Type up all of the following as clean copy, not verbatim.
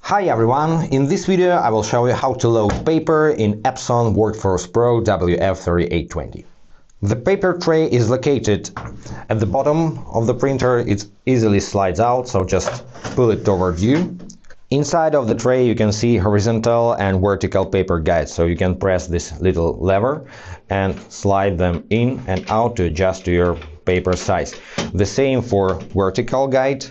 Hi everyone, in this video I will show you how to load paper in Epson WorkForce Pro WF-3820. The paper tray is located at the bottom of the printer. It easily slides out, so just pull it toward you. Inside of the tray you can see horizontal and vertical paper guides, so you can press this little lever and slide them in and out to adjust to your paper size. The same for vertical guide.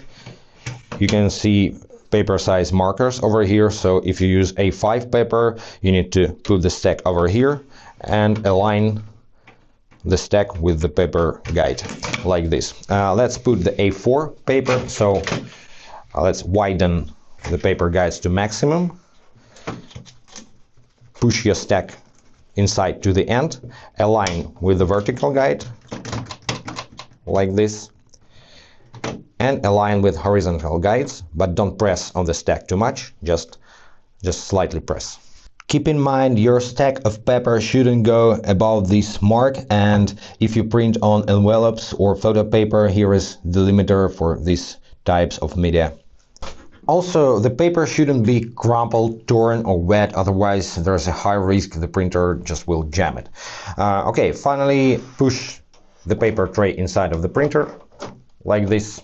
You can see paper size markers over here, so if you use A5 paper you need to put the stack over here and align the stack with the paper guide like this. Let's put the A4 paper, so let's widen the paper guides to maximum. Push your stack inside to the end, align with the vertical guide like this, and align with horizontal guides, but don't press on the stack too much, just slightly press. Keep in mind your stack of paper shouldn't go above this mark, and if you print on envelopes or photo paper, here is the limiter for these types of media. Also, the paper shouldn't be crumpled, torn or wet, otherwise there's a high risk the printer just will jam it. Okay, finally push the paper tray inside of the printer like this.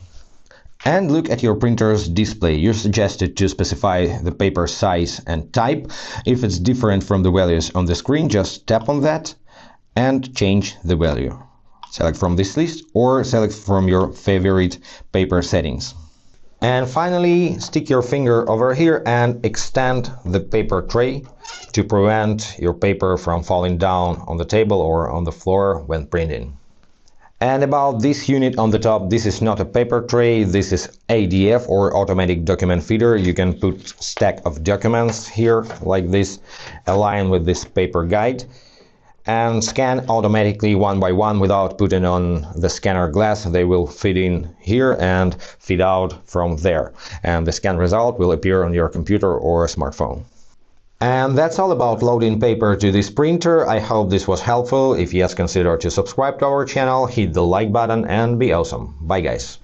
And look at your printer's display. You're suggested to specify the paper size and type. If it's different from the values on the screen, just tap on that and change the value. Select from this list or select from your favorite paper settings. And finally, stick your finger over here and extend the paper tray to prevent your paper from falling down on the table or on the floor when printing. And about this unit on the top, this is not a paper tray, this is ADF or automatic document feeder. You can put stack of documents here like this, align with this paper guide, and scan automatically one by one without putting on the scanner glass. They will fit in here and feed out from there, and the scan result will appear on your computer or smartphone. And that's all about loading paper to this printer. I hope this was helpful. If yes, consider to subscribe to our channel, hit the like button and be awesome. Bye guys.